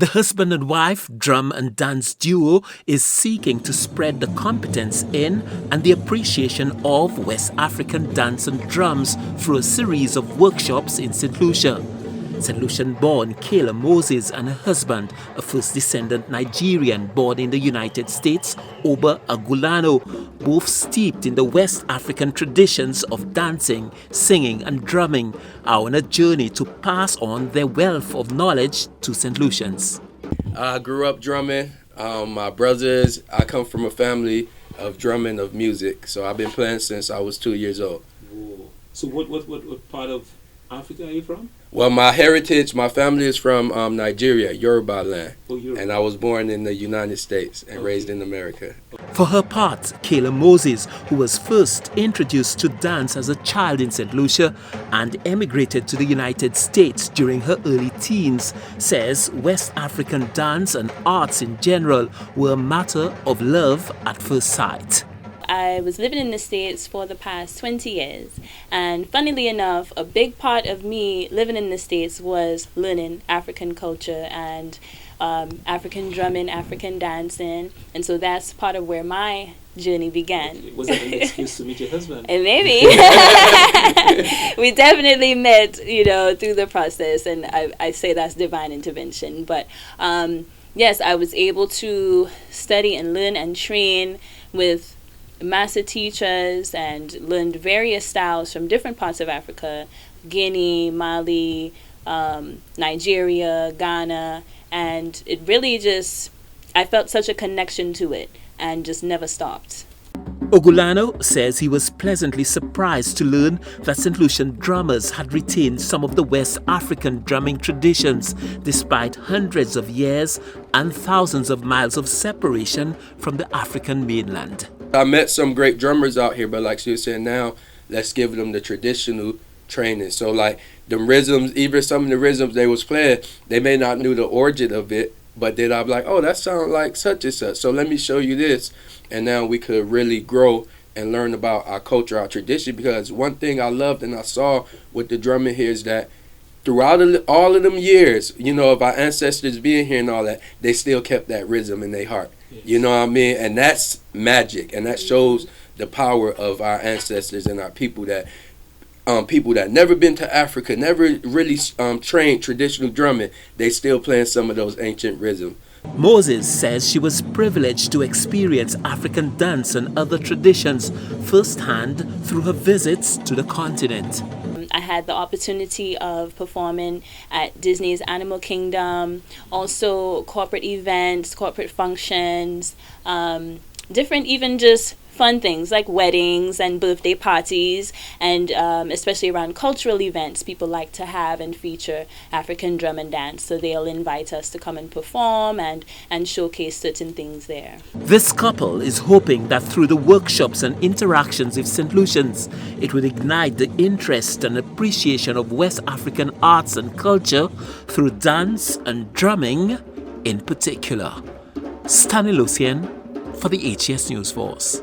The husband and wife drum and dance duo is seeking to spread the competence in and the appreciation of West African dance and drums through a series of workshops in St. Lucia. St. Lucian-born Kayla Moses and her husband, a first-descendant Nigerian born in the United States, Oba Agulano, both steeped in the West African traditions of dancing, singing and drumming, are on a journey to pass on their wealth of knowledge to St. Lucians. I grew up drumming. My brothers, I come from a family of drumming, of music, so I've been playing since I was 2 years old. Whoa. So what part of Africa are you from? Well, my heritage, my family is from Nigeria, Yoruba land. Oh, Yoruba. And I was born in the United States and raised in America. For her part, Kayla Moses, who was first introduced to dance as a child in St. Lucia and emigrated to the United States during her early teens, says West African dance and arts in general were a matter of love at first sight. I was living in the States for the past 20 years, and funnily enough, a big part of me living in the States was learning African culture and African drumming, African dancing, and so that's part of where my journey began. Was that an excuse to meet your husband? And maybe. We definitely met, through the process, and I say that's divine intervention. But yes, I was able to study and learn and train with master teachers and learned various styles from different parts of Africa, Guinea, Mali, Nigeria, Ghana, and it really I felt such a connection to it and just never stopped. Ogulano says he was pleasantly surprised to learn that St. Lucian drummers had retained some of the West African drumming traditions despite hundreds of years and thousands of miles of separation from the African mainland. I met some great drummers out here, but like she was saying now, let's give them the traditional training. So like the rhythms, even some of the rhythms they was playing, they may not knew the origin of it, but then I'm like, oh, that sounds like such and such. So let me show you this. And now we could really grow and learn about our culture, our tradition. Because one thing I loved and I saw with the drumming here is that throughout all of them years, of our ancestors being here and all that, they still kept that rhythm in their heart. Yes. You know what I mean? And that's magic. And that shows the power of our ancestors and our people that never been to Africa, never really trained traditional drumming, they still playing some of those ancient rhythms. Moses says she was privileged to experience African dance and other traditions firsthand through her visits to the continent. I had the opportunity of performing at Disney's Animal Kingdom, also corporate events, corporate functions, different even just fun things like weddings and birthday parties, and especially around cultural events, people like to have and feature African drum and dance, so they'll invite us to come and perform and showcase certain things there. This couple is hoping that through the workshops and interactions with St. Lucians, it will ignite the interest and appreciation of West African arts and culture through dance and drumming in particular. Stanley Lucian for the HES News Force.